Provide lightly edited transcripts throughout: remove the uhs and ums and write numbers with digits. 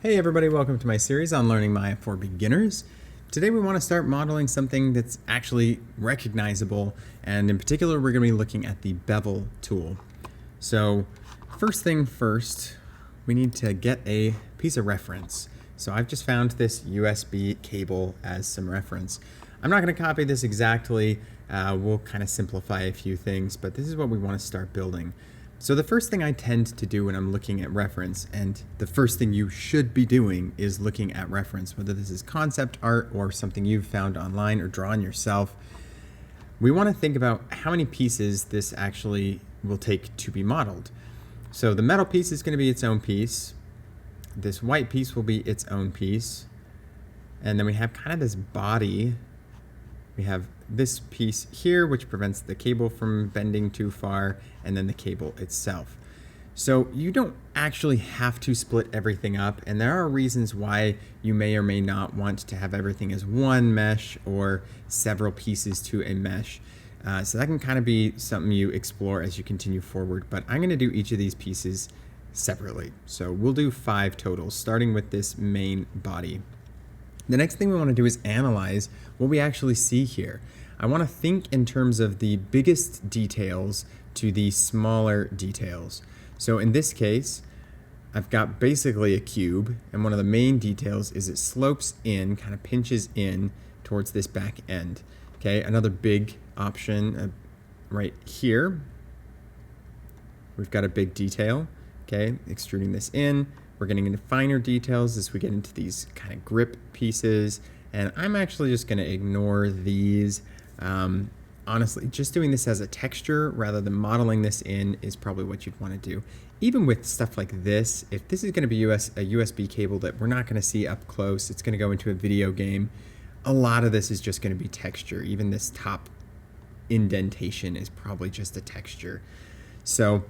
Hey everybody, welcome to my series on learning Maya for beginners. Today we want to start modeling something that's actually recognizable, and in particular we're going to be looking at the Bevel tool. So first thing first, we need to get a piece of reference. So I've just found this USB cable as some reference. I'm not going to copy this exactly, we'll kind of simplify a few things, but this is what we want to start building. So the first thing I tend to do when I'm looking at reference, and the first thing you should be doing is looking at reference, whether this is concept art or something you've found online or drawn yourself, we want to think about how many pieces this actually will take to be modeled. So the metal piece is going to be its own piece. This white piece will be its own piece. And then we have kind of this body. We have this piece here, which prevents the cable from bending too far, and then the cable itself. So you don't actually have to split everything up, and there are reasons why you may or may not want to have everything as one mesh or several pieces to a mesh. So that can kind of be something you explore as you continue forward, but I'm going to do each of these pieces separately. So we'll do 5 totals, starting with this main body. The next thing we want to do is analyze what we actually see here. I want to think in terms of the biggest details to the smaller details. So in this case, I've got basically a cube, and one of the main details is it slopes in, kind of pinches in towards this back end. Okay, another big option right here, we've got a big detail. Okay, extruding this in. We're getting into finer details as we get into these kind of grip pieces, and I'm actually just going to ignore these. Honestly, just doing this as a texture rather than modeling this in is probably what you'd want to do. Even with stuff like this, if this is going to be a USB cable that we're not going to see up close, it's going to go into a video game, a lot of this is just going to be texture. Even this top indentation is probably just a texture. So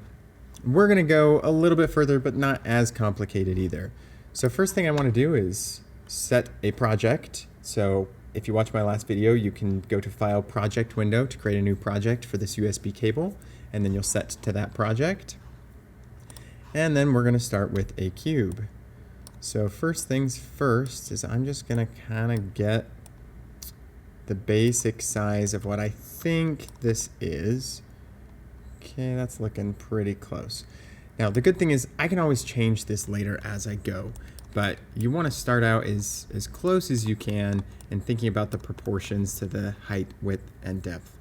we're going to go a little bit further, but not as complicated either. So first thing I want to do is set a project. So if you watch my last video, you can go to File, Project window to create a new project for this USB cable, and then you'll set to that project. And then we're going to start with a cube. So first things first is I'm just going to kind of get the basic size of what I think this is. Okay, that's looking pretty close. Now, the good thing is I can always change this later as I go, but you want to start out as close as you can and thinking about the proportions to the height, width, and depth.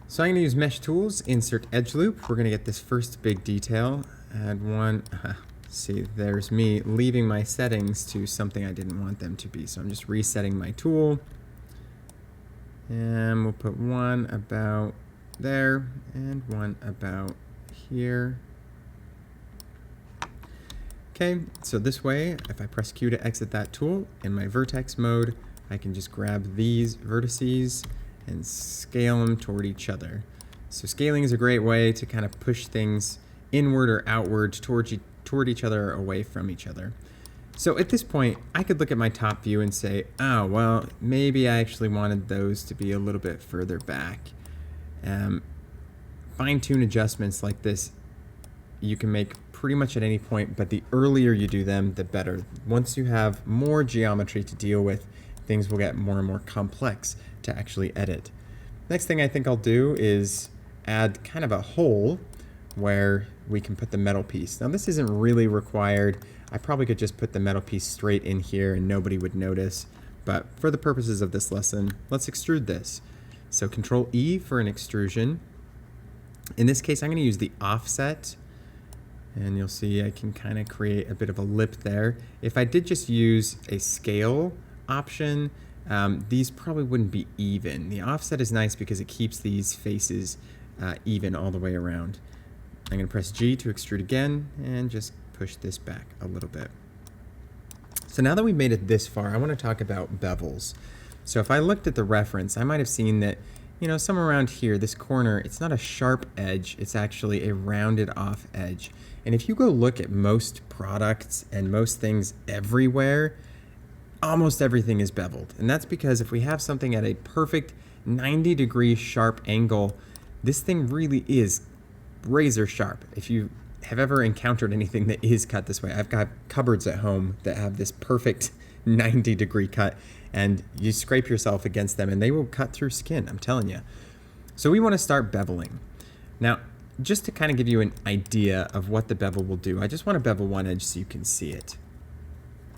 So I'm going to use Mesh Tools, insert Edge Loop. We're going to get this first big detail, add one. See, there's me leaving my settings to something I didn't want them to be. So I'm just resetting my tool, and we'll put one about there and one about here. Okay, so this way, if I press Q to exit that tool, in my vertex mode, I can just grab these vertices and scale them toward each other. So scaling is a great way to kind of push things inward or outward toward each other or away from each other. So at this point, I could look at my top view and say, oh, well, maybe I actually wanted those to be a little bit further back. Fine-tune adjustments like this you can make pretty much at any point, but the earlier you do them, the better. Once you have more geometry to deal with, things will get more and more complex to actually edit. Next thing I think I'll do is add kind of a hole where we can put the metal piece. Now this isn't really required. I probably could just put the metal piece straight in here and nobody would notice, but for the purposes of this lesson, let's extrude this. So Control E for an extrusion. In this case, I'm going to use the offset, and you'll see I can kind of create a bit of a lip there. If I did just use a scale option, these probably wouldn't be even. The offset is nice because it keeps these faces even all the way around. I'm going to press G to extrude again and just push this back a little bit. So now that we've made it this far, I want to talk about bevels. So if I looked at the reference, I might have seen that, you know, somewhere around here, this corner, it's not a sharp edge, it's actually a rounded off edge. And if you go look at most products and most things everywhere, almost everything is beveled. And that's because if we have something at a perfect 90-degree sharp angle, this thing really is razor sharp. If you have ever encountered anything that is cut this way. I've got cupboards at home that have this perfect 90-degree cut, and you scrape yourself against them and they will cut through skin, I'm telling you. So we want to start beveling. Now, just to kind of give you an idea of what the bevel will do, I just want to bevel one edge so you can see it.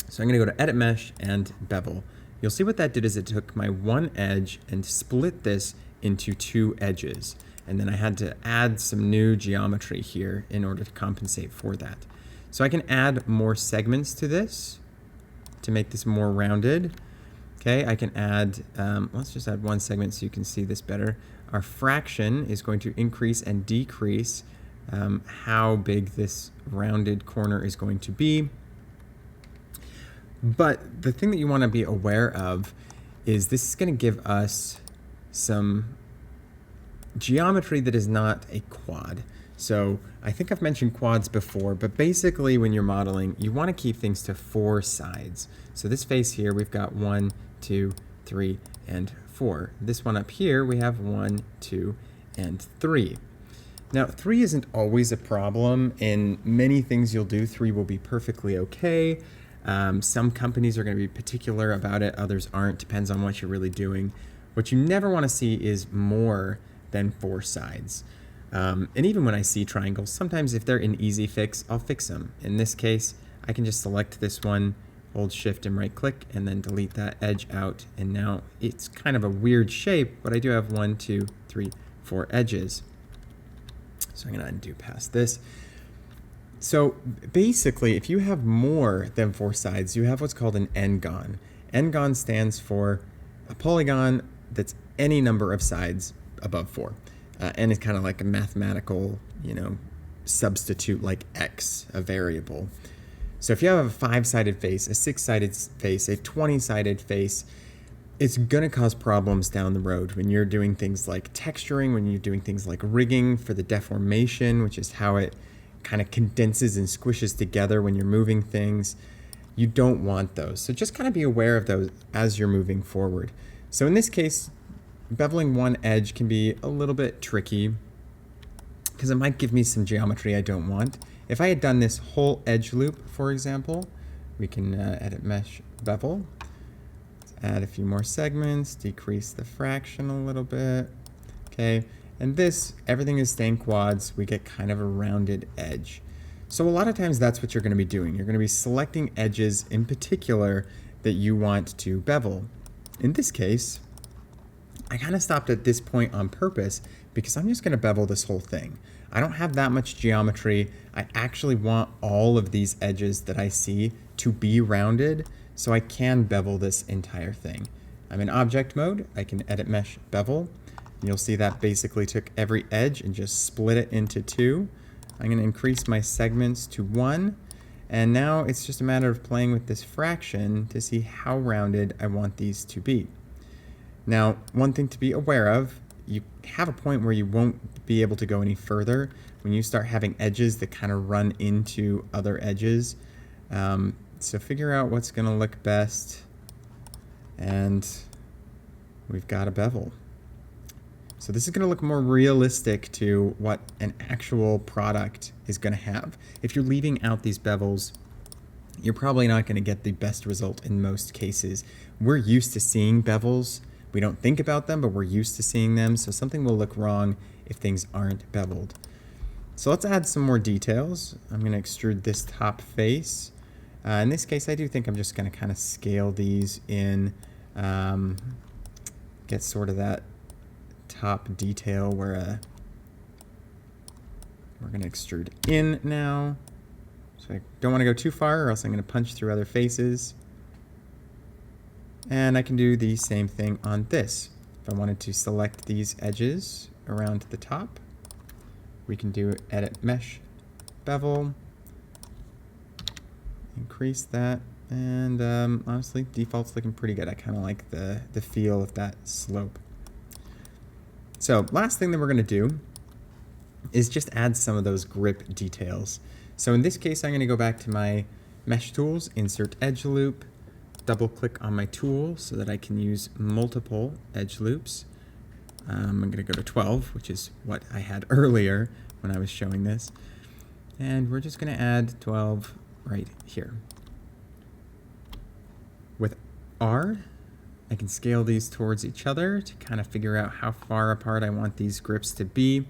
So I'm going to go to Edit Mesh and Bevel. You'll see what that did is it took my one edge and split this into two edges. And then I had to add some new geometry here in order to compensate for that. So I can add more segments to this to make this more rounded. Okay, I can add, let's just add one segment so you can see this better. Our fraction is going to increase and decrease how big this rounded corner is going to be. But the thing that you want to be aware of is this is going to give us some geometry that is not a quad. So I think I've mentioned quads before, but basically when you're modeling, you want to keep things to four sides. So this face here, we've got 1, 2, 3, and 4. This one up here, we have 1, 2, and 3. Now, 3 isn't always a problem. In many things you'll do, 3 will be perfectly okay. Some companies are going to be particular about it, others aren't, depends on what you're really doing. What you never want to see is more than 4 sides. And even when I see triangles, sometimes if they're an easy fix, I'll fix them. In this case, I can just select this one, hold Shift and right click, and then delete that edge out. And now it's kind of a weird shape, but I do have 1, 2, 3, 4 edges. So I'm going to undo past this. So basically, if you have more than 4 sides, you have what's called an n-gon. N-gon stands for a polygon that's any number of sides above 4. And it's kind of like a mathematical, substitute like x, a variable. So if you have a 5-sided face, a 6-sided face, a 20-sided face, it's going to cause problems down the road when you're doing things like texturing, when you're doing things like rigging for the deformation, which is how it kind of condenses and squishes together when you're moving things. You don't want those. So just kind of be aware of those as you're moving forward. So in this case, beveling one edge can be a little bit tricky because it might give me some geometry I don't want. If I had done this whole edge loop, for example, we can edit mesh bevel. Let's add a few more segments, decrease the fraction a little bit. Okay, and this, everything is staying quads. We get kind of a rounded edge. So a lot of times that's what you're going to be doing. You're going to be selecting edges in particular that you want to bevel. In this case, I kind of stopped at this point on purpose because I'm just going to bevel this whole thing. I don't have that much geometry. I actually want all of these edges that I see to be rounded, so I can bevel this entire thing. I'm in object mode. I can edit mesh bevel. And you'll see that basically took every edge and just split it into 2. I'm going to increase my segments to 1. And now it's just a matter of playing with this fraction to see how rounded I want these to be. Now, one thing to be aware of, you have a point where you won't be able to go any further when you start having edges that kind of run into other edges. So figure out what's going to look best, and we've got a bevel. So this is going to look more realistic to what an actual product is going to have. If you're leaving out these bevels, you're probably not going to get the best result in most cases. We're used to seeing bevels. We don't think about them, but we're used to seeing them, so something will look wrong if things aren't beveled. So let's add some more details. I'm going to extrude this top face. In this case, I do think I'm just going to kind of scale these in, get sort of that top detail where we're going to extrude in now. So I don't want to go too far or else I'm going to punch through other faces. And I can do the same thing on this. If I wanted to select these edges around the top, we can do edit mesh bevel, increase that, and honestly, default's looking pretty good. I kind of like the feel of that slope. So last thing that we're going to do is just add some of those grip details. So in this case, I'm going to go back to my mesh tools, insert edge loop, double click on my tool so that I can use multiple edge loops. I'm going to go to 12, which is what I had earlier when I was showing this. And we're just going to add 12 right here. With R, I can scale these towards each other to kind of figure out how far apart I want these grips to be.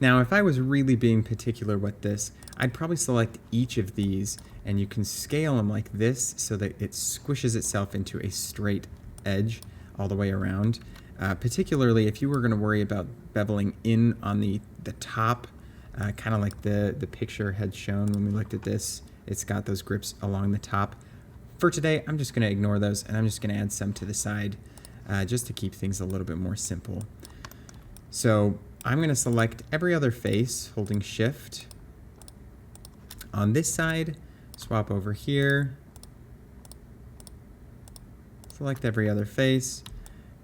Now, if I was really being particular with this, I'd probably select each of these, and you can scale them like this so that it squishes itself into a straight edge all the way around. Particularly if you were going to worry about beveling in on the top, kind of like the picture had shown when we looked at this. It's got those grips along the top. For today, I'm just going to ignore those, and I'm just going to add some to the side just to keep things a little bit more simple. So I'm going to select every other face, holding Shift. On this side, swap over here, select every other face,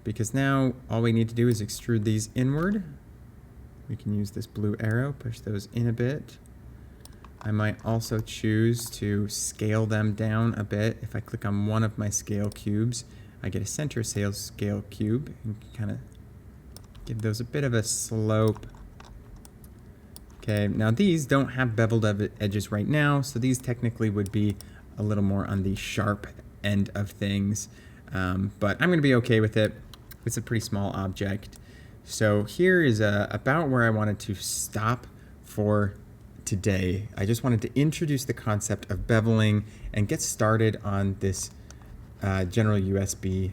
because now all we need to do is extrude these inward. We can use this blue arrow, push those in a bit. I might also choose to scale them down a bit. If I click on one of my scale cubes, I get a center scale cube and kind of give those a bit of a slope. Okay, now these don't have beveled edges right now, so these technically would be a little more on the sharp end of things, but I'm going to be okay with it. It's a pretty small object. So here is about where I wanted to stop for today. I just wanted to introduce the concept of beveling and get started on this general USB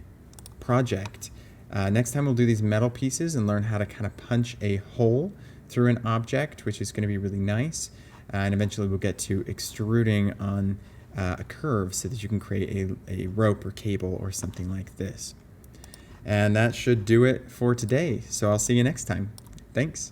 project. Next time we'll do these metal pieces and learn how to kind of punch a hole through an object, which is going to be really nice. And eventually we'll get to extruding on a curve so that you can create a rope or cable or something like this. And that should do it for today. So I'll see you next time. Thanks.